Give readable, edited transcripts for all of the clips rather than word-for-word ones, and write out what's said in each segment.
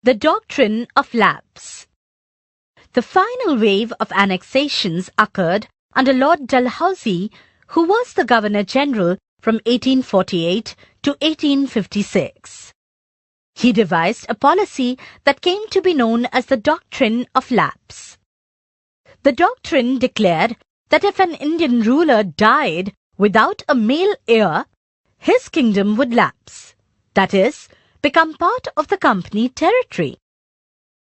The Doctrine of Lapse. The final wave of annexations occurred under Lord Dalhousie, who was the Governor-General from 1848 to 1856. He devised a policy that came to be known as the Doctrine of Lapse. The doctrine declared that if an Indian ruler died without a male heir, his kingdom would lapse, that is, become part of the company territory.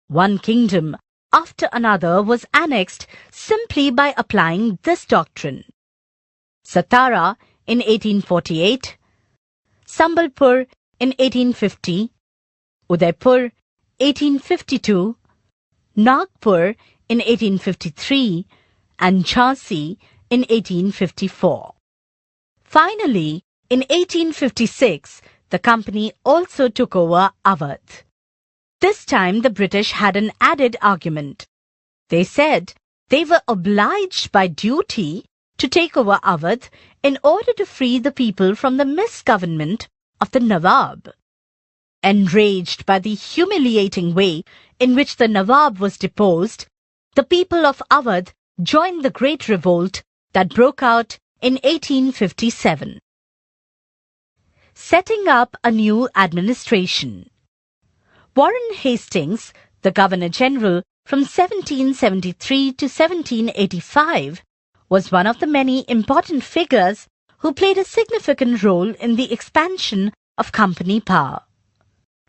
One kingdom after another was annexed simply by applying this doctrine. Satara in 1848, Sambalpur in 1850, Udaipur 1852, Nagpur in 1853, and Jhansi in 1854. Finally, in 1856, the company also took over Awadh. This time the British had an added argument. They said they were obliged by duty to take over Awadh in order to free the people from the misgovernment of the Nawab. Enraged by the humiliating way in which the Nawab was deposed, the people of Awadh joined the Great Revolt that broke out in 1857. Setting up a new administration. Warren Hastings, the Governor-General from 1773 to 1785, was one of the many important figures who played a significant role in the expansion of company power.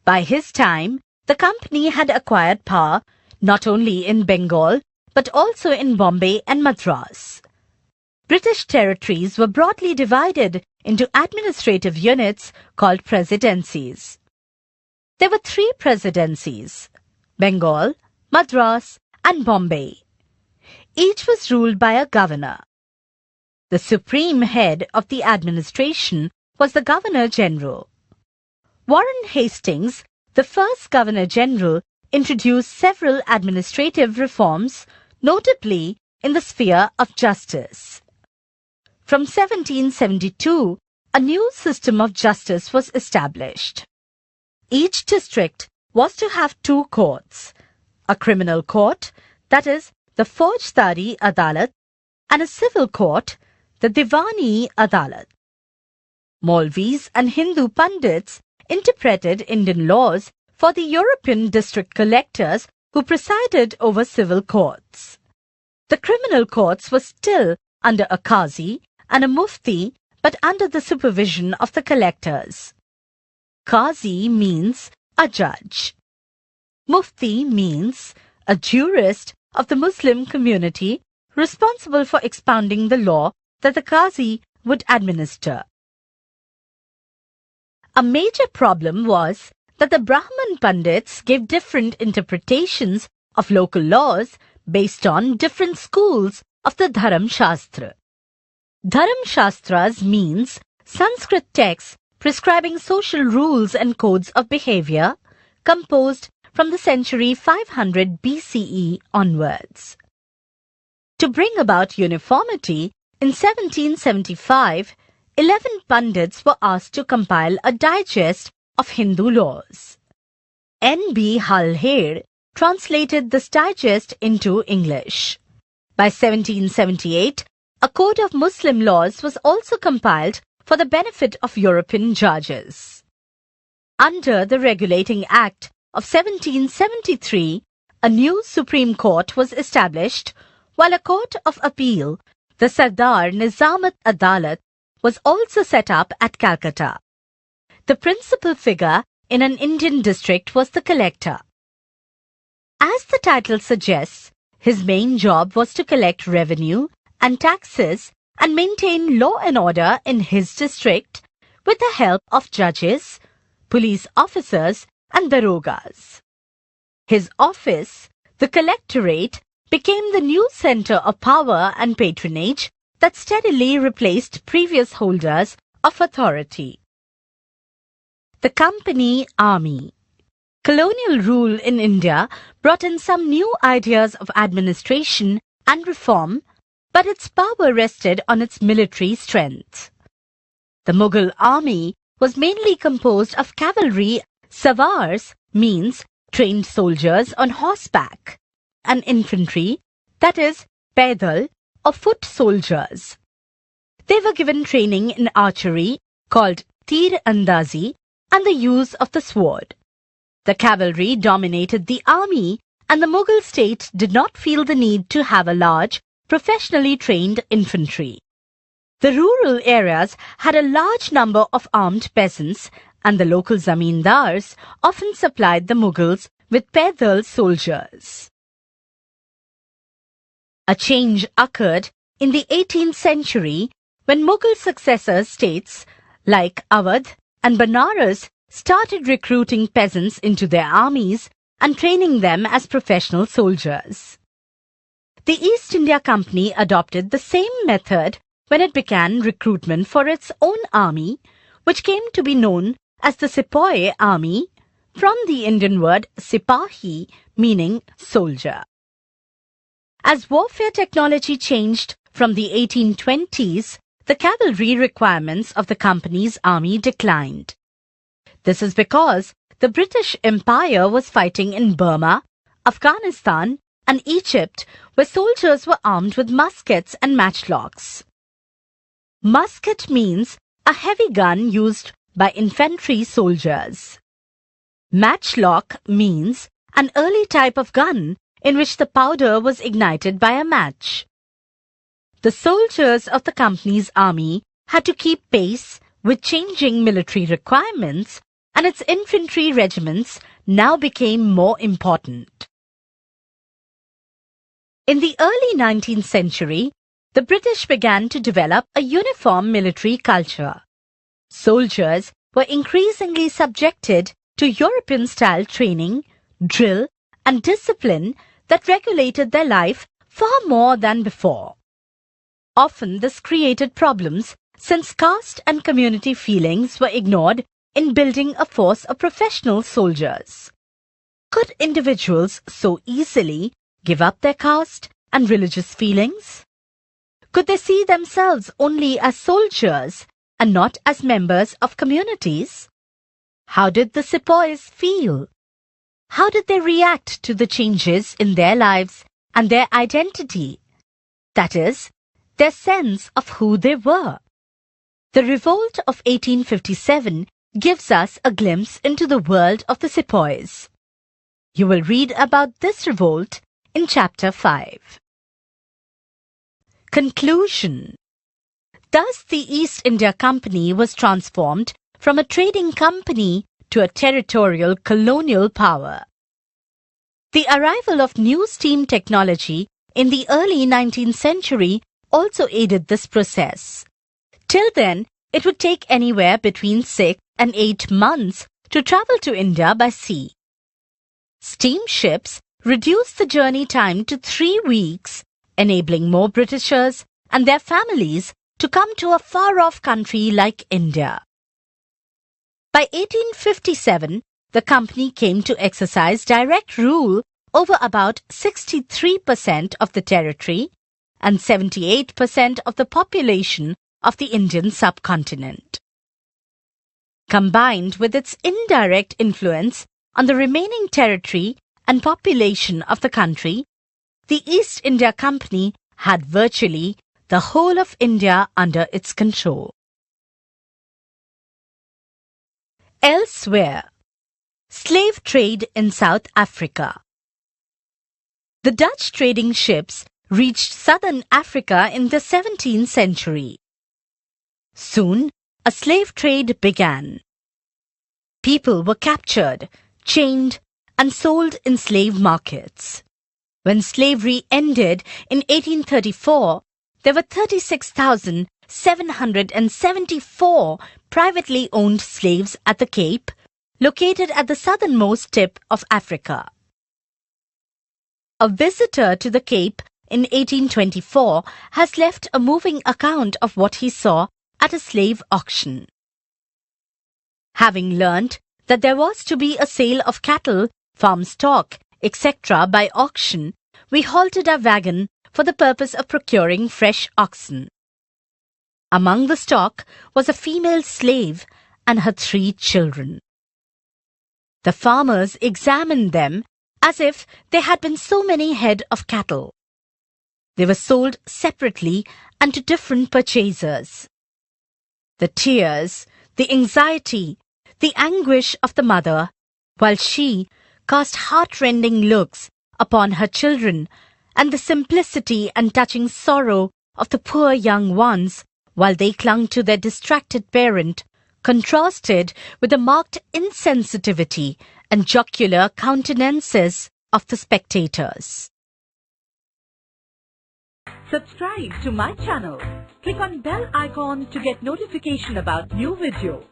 By his time, the company had acquired power not only in Bengal but also in Bombay and Madras. British territories were broadly divided into administrative units called presidencies. There were 3 presidencies: Bengal, Madras, and Bombay. Each was ruled by a governor. The supreme head of the administration was the Governor-General. Warren Hastings, the first Governor-General, introduced several administrative reforms, notably in the sphere of justice. From 1772, a new system of justice was established. Each district was to have 2 courts, a criminal court, that is, the Faujdari Adalat, and a civil court, the Diwani Adalat. Maulvis and Hindu Pandits interpreted Indian laws for the European district collectors who presided over civil courts. The criminal courts were still under a Qazi and a Mufti, but under the supervision of the collectors. Qazi means a judge. Mufti means a jurist of the Muslim community responsible for expounding the law that the Qazi would administer. A major problem was that the Brahman Pandits gave different interpretations of local laws based on different schools of the Dharam Shastra. Dharam Shastras means Sanskrit texts prescribing social rules and codes of behavior, composed from the century 500 BCE onwards. To bring about uniformity, in 1775, 11 Pandits were asked to compile a digest of Hindu laws. N.B. Halher translated this digest into English. By 1778, a code of Muslim laws was also compiled for the benefit of European judges. Under the Regulating Act of 1773, a new Supreme Court was established, while a Court of Appeal, the Sardar Nizamat Adalat, was also set up at Calcutta. The principal figure in an Indian district was the collector. As the title suggests, his main job was to collect revenue and taxes and maintain law and order in his district with the help of judges, police officers, and darogas. His office, the Collectorate, became the new center of power and patronage that steadily replaced previous holders of authority. The Company Army. Colonial rule in India brought in some new ideas of administration and reform, but its power rested on its military strength. The Mughal army was mainly composed of cavalry. Savars means trained soldiers on horseback, and infantry, that is, paidal or foot soldiers. They were given training in archery, called tir andazi, and the use of the sword. The cavalry dominated the army, and the Mughal state did not feel the need to have a large, professionally trained infantry. The rural areas had a large number of armed peasants, and the local zamindars often supplied the Mughals with paidal soldiers. A change occurred in the 18th century when Mughal successor states like Awadh and Banaras started recruiting peasants into their armies and training them as professional soldiers. The East India Company adopted the same method when it began recruitment for its own army, which came to be known as the Sepoy army, from the Indian word sipahi, meaning soldier. As warfare technology changed from the 1820s, the cavalry requirements of the company's army declined. This is because the British Empire was fighting in Burma, Afghanistan, and Egypt, where soldiers were armed with muskets and matchlocks. Musket means a heavy gun used by infantry soldiers. Matchlock means an early type of gun in which the powder was ignited by a match. The soldiers of the company's army had to keep pace with changing military requirements, and its infantry regiments now became more important. In the early 19th century, the British began to develop a uniform military culture. Soldiers were increasingly subjected to European-style training, drill, and discipline that regulated their life far more than before. Often this created problems since caste and community feelings were ignored in building a force of professional soldiers. Could individuals so easily give up their caste and religious feelings? Could they see themselves only as soldiers and not as members of communities? How did the sepoys feel? How did they react to the changes in their lives and their identity? That is, their sense of who they were. The revolt of 1857 gives us a glimpse into the world of the sepoys. You will read about this revolt in Chapter 5. Conclusion. Thus, the East India Company was transformed from a trading company to a territorial colonial power. The arrival of new steam technology in the early 19th century also aided this process. Till then, it would take anywhere between 6 and 8 months to travel to India by sea. Steamships reduced the journey time to 3 weeks, enabling more Britishers and their families to come to a far-off country like India. By 1857, the company came to exercise direct rule over about 63% of the territory and 78% of the population of the Indian subcontinent. Combined with its indirect influence on the remaining territory and population of the country, the East India Company had virtually the whole of India under its control. Elsewhere, slave trade in South Africa. The Dutch trading ships reached southern Africa in the 17th century. Soon, a slave trade began. People were captured, chained, and sold in slave markets. When slavery ended in 1834, there were 36,774 privately owned slaves at the Cape, located at the southernmost tip of Africa. A visitor to the Cape in 1824 has left a moving account of what he saw at a slave auction. Having learnt that there was to be a sale of cattle, farm stock, etc. by auction, we halted our wagon for the purpose of procuring fresh oxen. Among the stock was a female slave and her 3 children. The farmers examined them as if they had been so many head of cattle. They were sold separately and to different purchasers. The tears, the anxiety, the anguish of the mother, while she cast heart-rending looks upon her children, and the simplicity and touching sorrow of the poor young ones, while they clung to their distracted parent, contrasted with the marked insensitivity and jocular countenances of the spectators. Subscribe to my channel. Click on bell icon to get notification about new video.